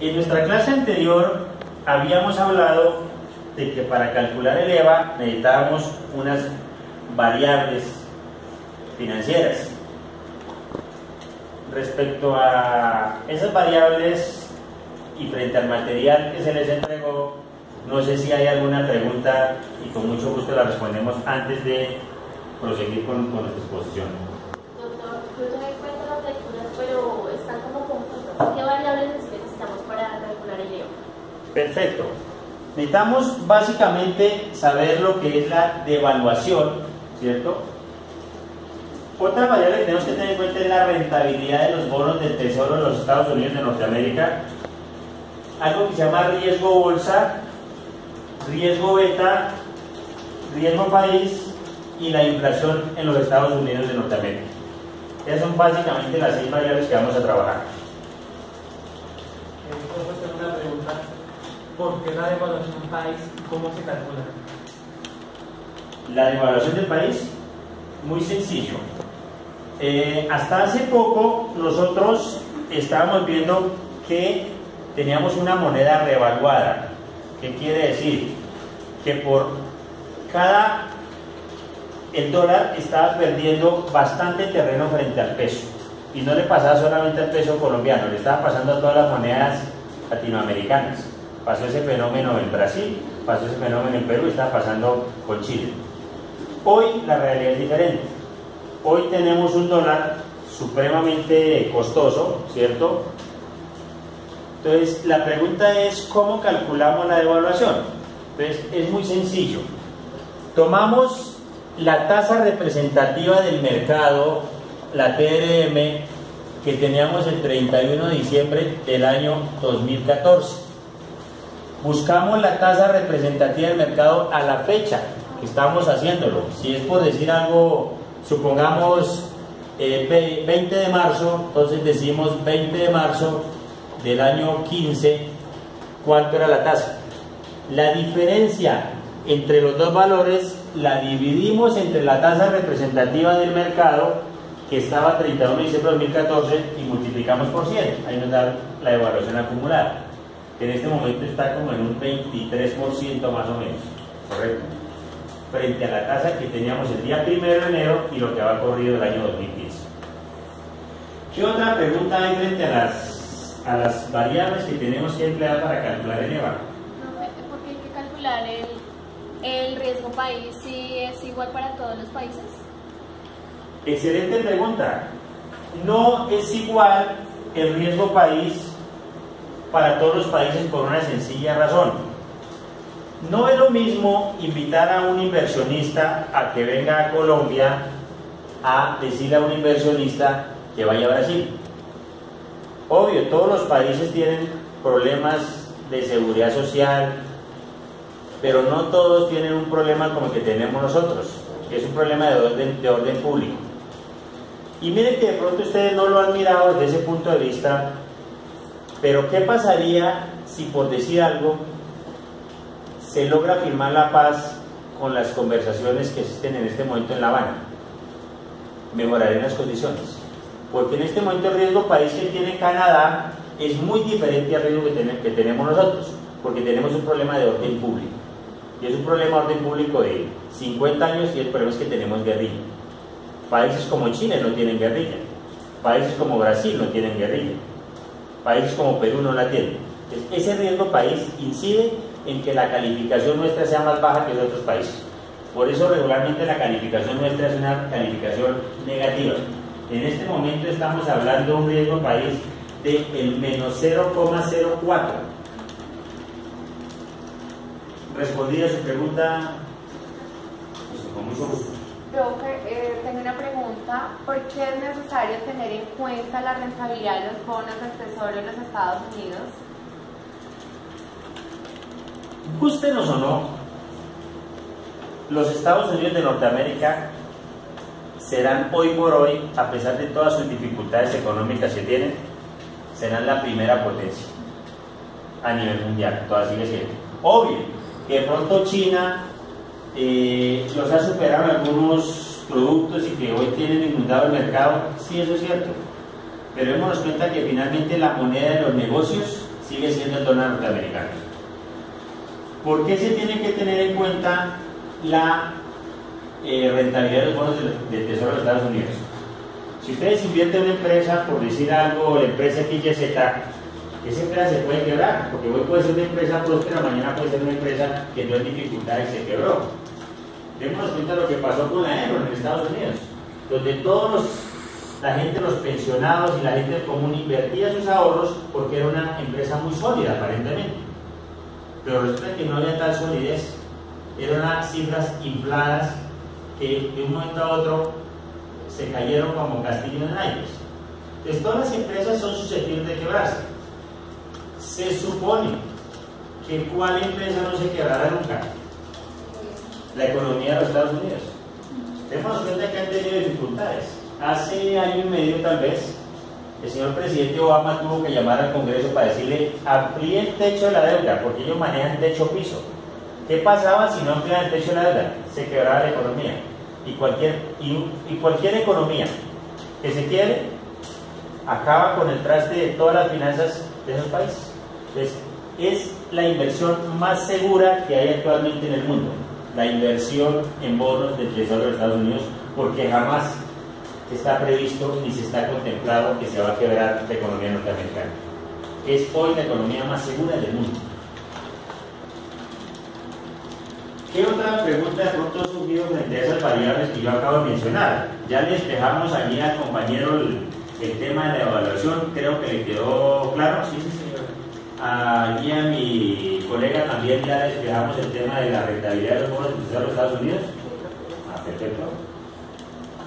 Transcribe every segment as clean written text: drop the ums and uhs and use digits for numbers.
En nuestra clase anterior habíamos hablado de que para calcular el EVA necesitábamos unas variables financieras. Respecto a esas variables y frente al material que se les entregó, no sé si hay alguna pregunta y con mucho gusto la respondemos antes de proseguir con nuestra exposición. Doctor, yo ya me cuento las lecturas, pero están como confusas. ¿Qué variables necesitamos para calcular el EVA? Perfecto. Necesitamos básicamente saber lo que es la devaluación, ¿cierto? Otra variable que tenemos que tener en cuenta es la rentabilidad de los bonos del Tesoro de los Estados Unidos de Norteamérica, algo que se llama riesgo bolsa, riesgo beta, riesgo país y la inflación en los Estados Unidos de Norteamérica. Esas son básicamente las 6 variables que vamos a trabajar. Entonces tengo una pregunta. ¿Por qué la devaluación del país y cómo se calcula? La devaluación del país, muy sencillo. Hasta hace poco nosotros estábamos viendo que teníamos una moneda revaluada. ¿Qué quiere decir? Que por cada el dólar estaba perdiendo bastante terreno frente al peso. Y no le pasaba solamente al peso colombiano, le estaba pasando a todas las monedas latinoamericanas. Pasó ese fenómeno en Brasil, pasó ese fenómeno en Perú y está pasando con Chile. Hoy la realidad es diferente. Hoy tenemos un dólar supremamente costoso, ¿cierto? Entonces, la pregunta es, ¿cómo calculamos la devaluación? Entonces, es muy sencillo. Tomamos la tasa representativa del mercado, la TRM, que teníamos el 31 de diciembre del año 2014. Buscamos la tasa representativa del mercado a la fecha que estamos haciéndolo. Si es por decir algo, supongamos 20 de marzo, entonces decimos 20 de marzo del año 15, ¿cuánto era la tasa? La diferencia entre los dos valores la dividimos entre la tasa representativa del mercado, que estaba 31 de diciembre de 2014, y multiplicamos por 100. Ahí nos da la evaluación acumulada, que en este momento está como en un 23% más o menos, ¿correcto? Frente a la tasa que teníamos el día 1 de enero y lo que había corrido el año 2015. ¿Qué otra pregunta hay frente a las variables que tenemos que emplear para calcular el EVA? ¿Por qué hay que calcular el riesgo país si es igual para todos los países? Excelente pregunta. No es igual el riesgo país para todos los países por una sencilla razón. No es lo mismo invitar a un inversionista a que venga a Colombia a decirle a un inversionista que vaya a Brasil. Obvio, todos los países tienen problemas de seguridad social, pero no todos tienen un problema como el que tenemos nosotros, que es un problema de orden público. Y miren que de pronto ustedes no lo han mirado desde ese punto de vista, pero ¿qué pasaría si, por decir algo, se logra firmar la paz con las conversaciones que existen en este momento en La Habana? Mejorarían las condiciones, porque en este momento el riesgo país que tiene Canadá es muy diferente al riesgo que tenemos nosotros, porque tenemos un problema de orden público, y es un problema de orden público de 50 años, y el problema es que tenemos guerrilla. Países como Chile no tienen guerrilla, países como Brasil no tienen guerrilla, países como Perú no la tienen. Entonces, ese riesgo país incide en que la calificación nuestra sea más baja que de otros países. Por eso regularmente la calificación nuestra es una calificación negativa. En este momento estamos hablando de un riesgo país del menos 0,04. ¿Respondí a su pregunta? Pues, con mucho gusto. Tengo una pregunta. ¿Por qué es necesario tener en cuenta la rentabilidad de los bonos del Tesoro de los Estados Unidos? Gústenos o no, los Estados Unidos de Norteamérica serán hoy por hoy, a pesar de todas sus dificultades económicas que tienen, serán la primera potencia a nivel mundial, todavía sigue siendo. Obvio que de pronto China los ha superado en algunos productos y que hoy tienen inundado el mercado, sí, eso es cierto, pero démonos cuenta que finalmente la moneda de los negocios sigue siendo el dólar norteamericano. ¿Por qué se tiene que tener en cuenta la rentabilidad de los bonos del Tesoro de los Estados Unidos? Si ustedes invierten en una empresa, por decir algo, la empresa XYZ, esa empresa se puede quebrar, porque hoy puede ser una empresa próspera, mañana puede ser una empresa que no es dificultad y se quebró. Démonos cuenta de lo que pasó con la Enron en Estados Unidos, donde la gente, los pensionados y la gente del común invertía sus ahorros porque era una empresa muy sólida aparentemente, pero resulta que no había tal solidez, eran unas cifras infladas que de un momento a otro se cayeron como castillo en naipes. Entonces todas las empresas son susceptibles de quebrarse. Se supone que ¿cuál empresa no se quebrará nunca? La economía de los Estados Unidos. Tenemos cuenta que han tenido dificultades. Hace año y medio tal vez, el señor presidente Obama tuvo que llamar al Congreso para decirle: amplíe el techo de la deuda, porque ellos manejan techo piso. ¿Qué pasaba si no amplían el techo de la deuda? Se quebraba la economía. Y cualquier economía que se quiebre acaba con el traste de todas las finanzas de esos países. Entonces, es la inversión más segura que hay actualmente en el mundo, la inversión en bonos del Tesoro de los Estados Unidos, porque jamás está previsto ni se está contemplado que se va a quebrar la economía norteamericana. Es hoy la economía más segura del mundo. ¿Qué otra pregunta de pronto ha surgido frente a esas variables que yo acabo de mencionar? Ya le despejamos aquí al compañero el tema de la evaluación, creo que le quedó claro, sí, señor. Allí a mi colega también ya le despejamos el tema de la rentabilidad de los bonos de los Estados Unidos. Perfecto.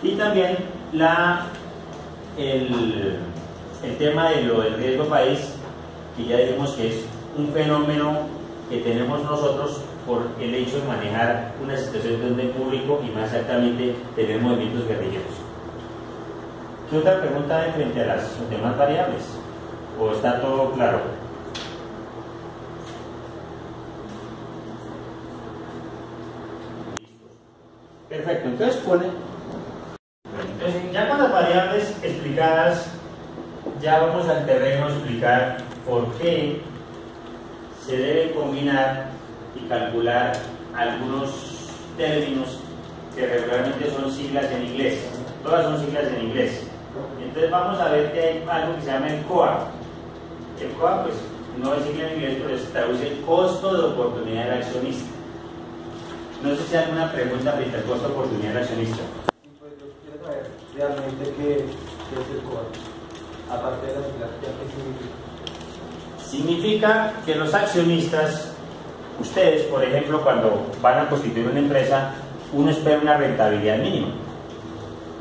Y también el tema de lo del riesgo país, que ya dijimos que es un fenómeno que tenemos nosotros por el hecho de manejar una situación de orden público y más exactamente tener movimientos guerrilleros. ¿Qué otra pregunta hay frente a las demás variables? ¿O está todo claro? Perfecto, entonces ya con las variables explicadas, ya vamos al terreno a explicar por qué se debe combinar y calcular algunos términos que regularmente son siglas en inglés. Todas son siglas en inglés. Entonces vamos a ver que hay algo que se llama el COA. El COA, pues, no es sigla en inglés, pero se traduce el costo de oportunidad del accionista. No sé si hay alguna pregunta frente al costo de oportunidad del accionista. Sí, pues yo quiero saber realmente qué es el COA, aparte de las siglas, ¿qué significa? Significa que los accionistas, ustedes, por ejemplo, cuando van a constituir una empresa, uno espera una rentabilidad mínima.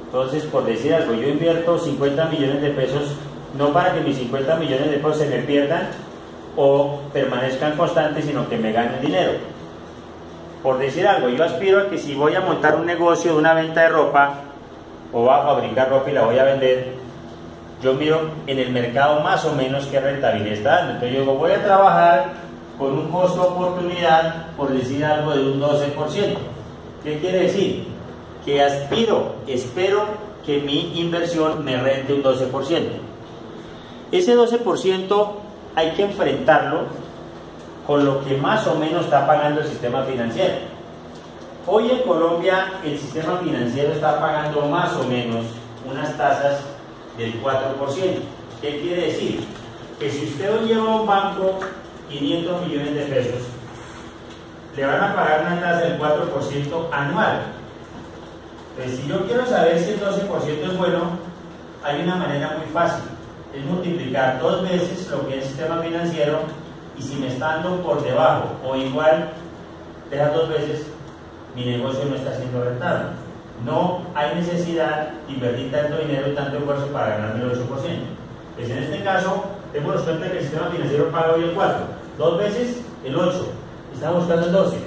Entonces, por decir algo, yo invierto 50 millones de pesos, no para que mis 50 millones de pesos se me pierdan o permanezcan constantes, sino que me ganen dinero. Por decir algo, yo aspiro a que si voy a montar un negocio de una venta de ropa o voy a fabricar ropa y la voy a vender, yo miro en el mercado más o menos qué rentabilidad está dando. Entonces yo digo, voy a trabajar con un costo de oportunidad, por decir algo, de un 12%. ¿Qué quiere decir? Que espero que mi inversión me rente un 12%. Ese 12% hay que enfrentarlo con lo que más o menos está pagando el sistema financiero. Hoy en Colombia el sistema financiero está pagando más o menos unas tasas del 4%. ¿Qué quiere decir? Que si usted hoy lleva a un banco 500 millones de pesos, le van a pagar una tasa del 4% anual. Entonces, si yo quiero saber si el 12% es bueno, hay una manera muy fácil, es multiplicar 2 veces lo que es el sistema financiero, y si me está dando por debajo o igual de las 2 veces, mi negocio no está siendo rentable. No hay necesidad de invertir tanto dinero y tanto esfuerzo para ganarme el 8%. Pues en este caso, démonos cuenta que el sistema financiero paga hoy el 4, 2 veces el 8, estamos buscando el 12.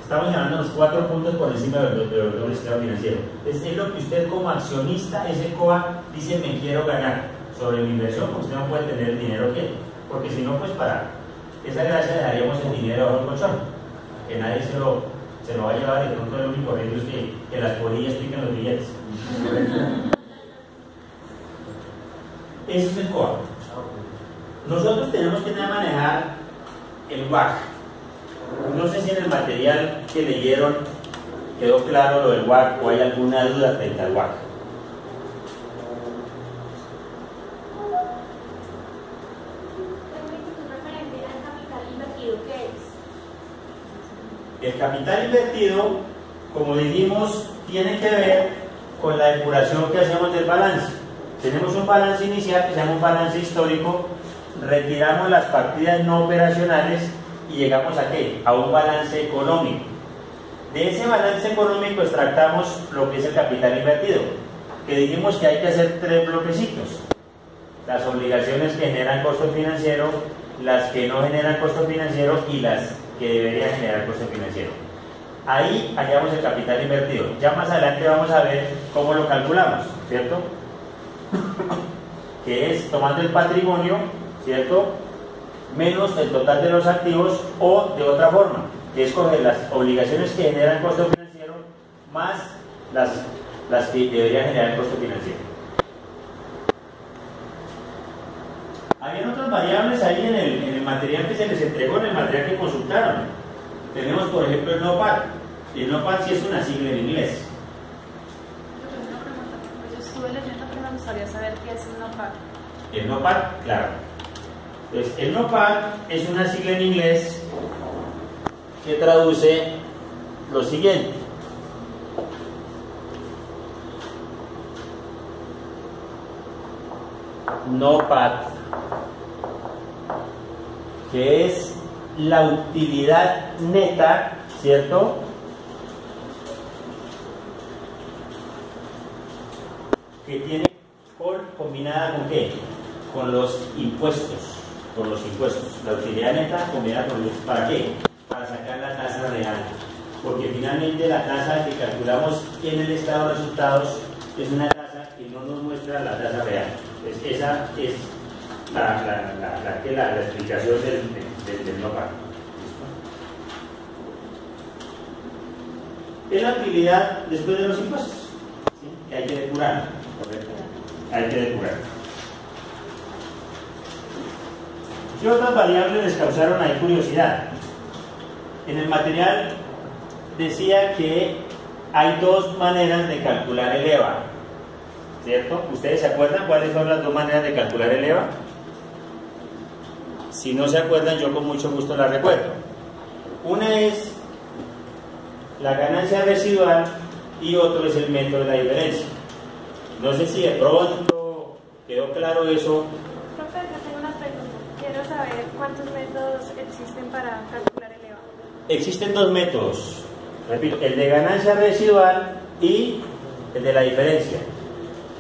Estamos ganando los 4 puntos por encima del sistema financiero. Es lo que usted como accionista, ese COA, dice: me quiero ganar sobre mi inversión, porque usted no puede tener el dinero que, porque si no, pues para esa gracia dejaríamos el dinero bajo el colchón, que nadie se lo va a llevar, y de pronto el único riesgo es que las polillas piquen los billetes. Eso es el COA. nosotros tenemos que manejar el WACC. No sé si en el material que leyeron quedó claro lo del WACC o hay alguna duda frente al WACC. El capital invertido, como dijimos, tiene que ver con la depuración que hacemos del balance. Tenemos un balance inicial que se llama un balance histórico, retiramos las partidas no operacionales y llegamos ¿a qué? A un balance económico. De ese balance económico extractamos lo que es el capital invertido, que dijimos que hay que hacer 3 bloquecitos: las obligaciones que generan costo financiero, las que no generan costo financiero y las que deberían generar costo financiero. Ahí hallamos el capital invertido. Ya más adelante vamos a ver cómo lo calculamos, ¿cierto? Que es tomando el patrimonio, ¿cierto?, menos el total de los activos, o de otra forma, que es coger las obligaciones que generan costo financiero más las que deberían generar costo financiero. Habían otras variables ahí en el material que se les entregó, en el material que consultaron. Tenemos, por ejemplo, el NOPAT. El NOPAT sí es una sigla en inglés. Yo estuve leyendo, pero me gustaría saber qué es el NOPAT. El NOPAT, claro. Entonces, el NOPAT es una sigla en inglés que traduce lo siguiente. NOPAT, que es la utilidad neta, ¿cierto?, que tiene combinada con ¿qué? Con los impuestos. Con los impuestos. La utilidad neta combinada con los... ¿Para qué? Para sacar la tasa real. Porque finalmente la tasa que calculamos en el estado de resultados es una tasa que no nos muestra la tasa real. Entonces, esa es la explicación del NOPAT. Es la utilidad después de los impuestos, ¿sí?, que hay que depurar. ¿Correcto? Hay que depurar. ¿Qué otras variables les causaron ahí curiosidad? En el material decía que hay 2 maneras de calcular el EVA, ¿cierto? ¿Ustedes se acuerdan cuáles son las 2 maneras de calcular el EVA? Si no se acuerdan, yo con mucho gusto las recuerdo. Una es la ganancia residual y otro es el método de la diferencia. No sé si de pronto quedó claro eso. Profe, yo tengo una pregunta. Quiero saber cuántos métodos existen para calcular el EVA. Existen 2 métodos. Repito, el de ganancia residual y el de la diferencia.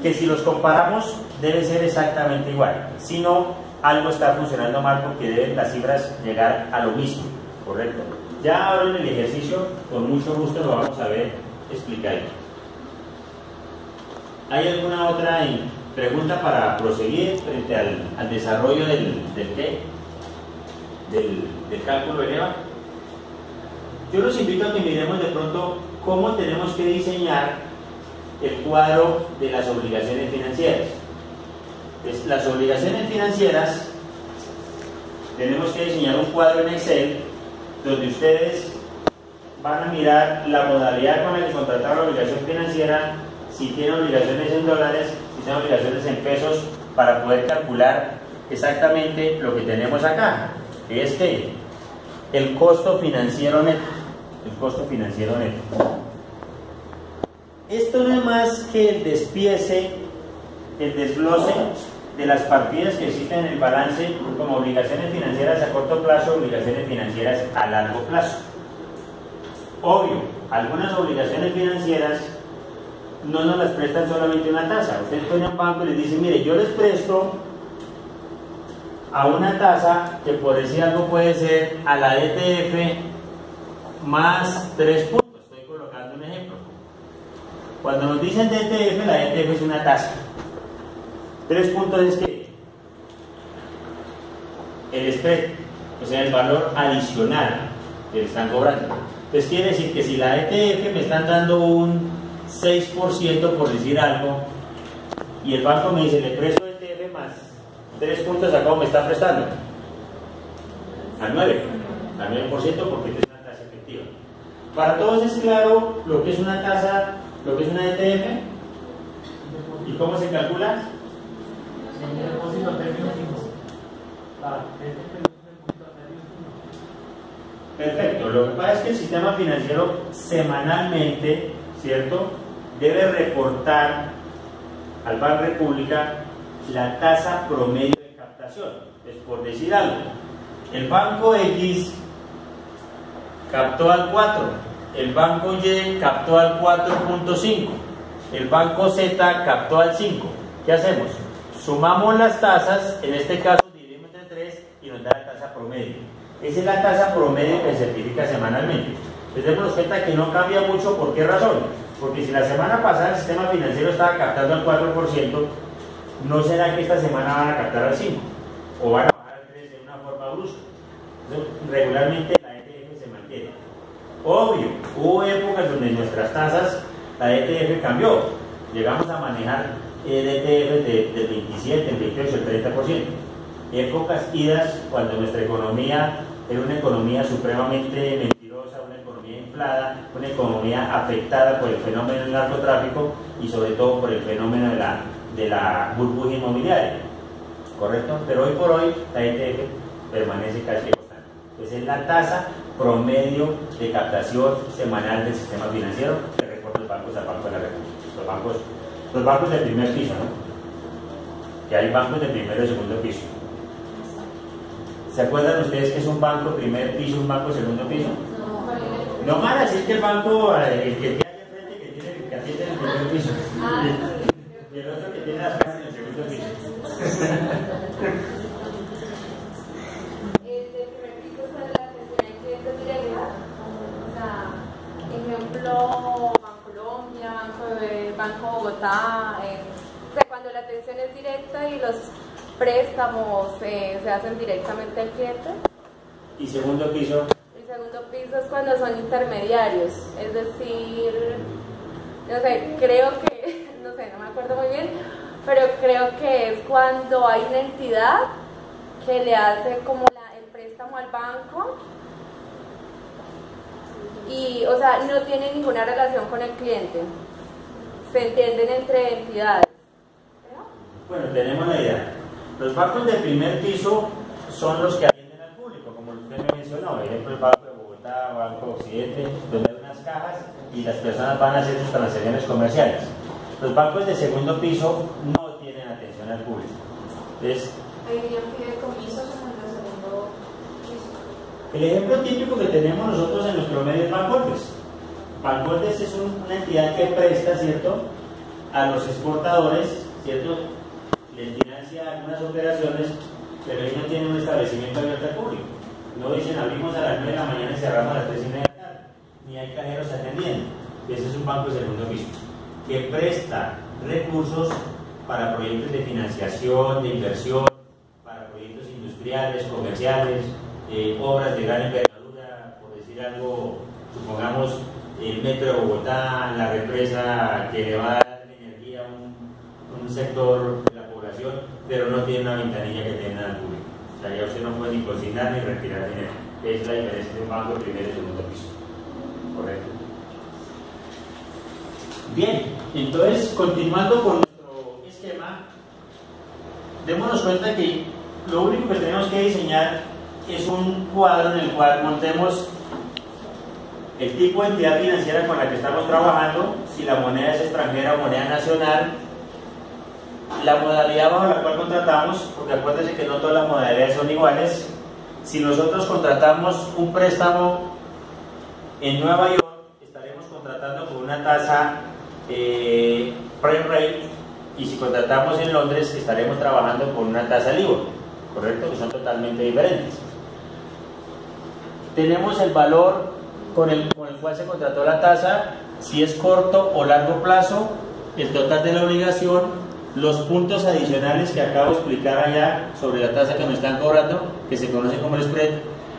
Que si los comparamos debe ser exactamente igual. Si no, algo está funcionando mal porque deben las cifras llegar a lo mismo. ¿Correcto? Ya ahora en el ejercicio, con mucho gusto lo vamos a ver explicado. ¿Hay alguna otra pregunta para proseguir frente al desarrollo del cálculo del EVA? Yo los invito a que miremos de pronto cómo tenemos que diseñar el cuadro de las obligaciones financieras. Entonces, las obligaciones financieras, tenemos que diseñar un cuadro en Excel donde ustedes van a mirar la modalidad con la que contratar la obligación financiera, si tiene obligaciones en dólares, si tiene obligaciones en pesos, para poder calcular exactamente lo que tenemos acá, que es que el costo financiero neto. El costo financiero neto. Esto no es más que el despiece, el desglose de las partidas que existen en el balance como obligaciones financieras a corto plazo, obligaciones financieras a largo plazo. Obvio, algunas obligaciones financieras no nos las prestan solamente una tasa. Ustedes ponen a un banco y les dicen, mire, yo les presto a una tasa que, por decir algo, puede ser a la DTF más 3 puntos. Estoy colocando un ejemplo. Cuando nos dicen DTF, la DTF es una tasa. 3 puntos es que el spread, o sea, el valor adicional que le están cobrando. Entonces quiere decir que si la DTF me están dando un 6%, por decir algo, y el banco me dice, le presto DTF más 3 puntos acá me está prestando. Al 9%, porque esta es una tasa efectiva. Para todos es claro lo que es una tasa, lo que es una ETF y cómo se calcula. Depósito a término fijo. Perfecto, lo que pasa es que el sistema financiero semanalmente, ¿cierto?, debe reportar al Banco República la tasa promedio de captación. Es por decir algo, el banco X captó al 4, el banco Y captó al 4.5, el banco Z captó al 5. ¿Qué hacemos? Sumamos las tasas, en este caso dividimos entre 3 y nos da la tasa promedio. Esa es la tasa promedio que se certifica semanalmente. Entonces nos cuenta que no cambia mucho. ¿Por qué razón? Porque si la semana pasada el sistema financiero estaba captando al 4%, ¿no será que esta semana van a captar al 5%? ¿O van a bajar al 3% de una forma brusca? Entonces, regularmente la ETF se mantiene. Obvio, hubo épocas donde nuestras tasas, la ETF cambió. Llegamos a manejar ETF del 27, el 28, el 30%. Épocas idas cuando nuestra economía era una economía supremamente mentirosa, una economía inflada, una economía afectada por el fenómeno del narcotráfico y sobre todo por el fenómeno de la burbuja inmobiliaria, ¿correcto? Pero hoy por hoy la ETF permanece casi constante. Esa es la tasa promedio de captación semanal del sistema financiero que reporta los bancos al Banco de la República. Los bancos del primer piso, ¿no? Que hay bancos de primero y segundo piso. ¿Se acuerdan ustedes que es un banco primer piso, un banco segundo piso? No van a decir que el banco, el que tiene ahí enfrente, que tiene el cachete en el primer piso. Y el otro que tiene las casas en el segundo piso. El de primer piso es la atención al cliente directa. O sea, ejemplo, Bancolombia, Banco Bogotá. O sea, cuando la atención es directa y los préstamos se hacen directamente al cliente. ¿Y segundo piso? El segundo piso es cuando son intermediarios, es decir, no sé, creo que, no sé, no me acuerdo muy bien, pero creo que es cuando hay una entidad que le hace como el préstamo al banco y, o sea, no tiene ninguna relación con el cliente, se entienden entre entidades. Bueno, tenemos la idea. Los bancos de primer piso son los que atienden al público, como usted me mencionó, por ejemplo el Banco de Bogotá, Banco Occidente, donde hay unas cajas y las personas van a hacer sus transacciones comerciales. Los bancos de segundo piso no tienen atención al público. Entonces, el ejemplo típico que tenemos nosotros en nuestro medio es Bancoldes. Bancoldes es una entidad que presta, ¿cierto?, a los exportadores, ¿cierto?, les financia algunas operaciones, pero ellos no tienen un establecimiento abierto al público. No dicen abrimos a las 9 de la mañana y cerramos a las 3:30 de la tarde, ni hay cajeros atendiendo. Ese es un banco de segundo piso, que presta recursos para proyectos de financiación, de inversión, para proyectos industriales, comerciales, obras de gran envergadura, por decir algo, supongamos el Metro de Bogotá, la represa que le va a dar energía a un sector de la población, pero no tiene una ventanilla que tenga al público. O sea, ya usted no puede ni consignar ni retirar dinero. Esa es la diferencia de un banco de primer y segundo piso. Correcto. Bien, entonces, continuando con nuestro esquema, démonos cuenta que lo único que tenemos que diseñar es un cuadro en el cual montemos el tipo de entidad financiera con la que estamos trabajando, si la moneda es extranjera o moneda nacional, la modalidad bajo la cual contratamos, porque acuérdense que no todas las modalidades son iguales. Si nosotros contratamos un préstamo en Nueva York, estaremos contratando con una tasa prime rate, y si contratamos en Londres, estaremos trabajando con una tasa LIBOR, ¿correcto? Que son totalmente diferentes. Tenemos el valor con el cual se contrató la tasa, si es corto o largo plazo, el total de la obligación, los puntos adicionales que acabo de explicar allá sobre la tasa que me están cobrando, que se conoce como el spread,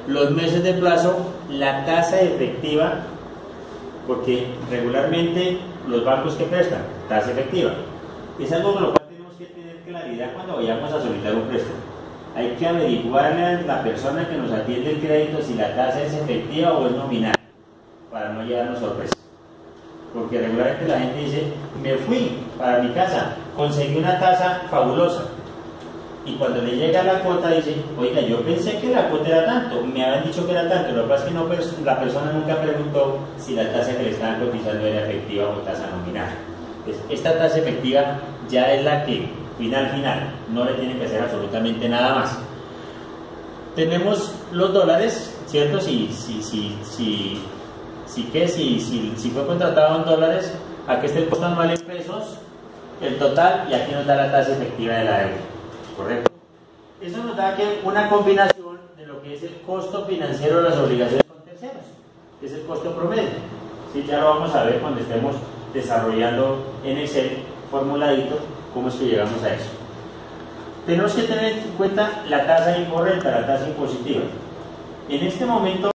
los meses de plazo, la tasa efectiva, porque regularmente los bancos que prestan, tasa efectiva, es algo con lo cual tenemos que tener claridad cuando vayamos a solicitar un préstamo. Hay que averiguarle a la persona que nos atiende el crédito si la tasa es efectiva o es nominal, para no llevarnos sorpresas. Porque regularmente la gente dice, me fui para mi casa, conseguí una tasa fabulosa. Y cuando le llega la cuota dice, oiga, yo pensé que la cuota era tanto, me habían dicho que era tanto, lo que pasa es que no, la persona nunca preguntó si la tasa que le estaban cotizando era efectiva o tasa nominal. Entonces, esta tasa efectiva ya es la que, final, no le tienen que hacer absolutamente nada más. Tenemos los dólares, ¿cierto? Si fue contratado en dólares, aquí está el costo anual en pesos, el total, y aquí nos da la tasa efectiva de la deuda. Correcto. Eso nos da que una combinación de lo que es el costo financiero de las obligaciones con terceros, que es el costo promedio. Sí, ya lo vamos a ver cuando estemos desarrollando en Excel formuladito cómo es que llegamos a eso. Tenemos que tener en cuenta la tasa incorrecta, la tasa impositiva. En este momento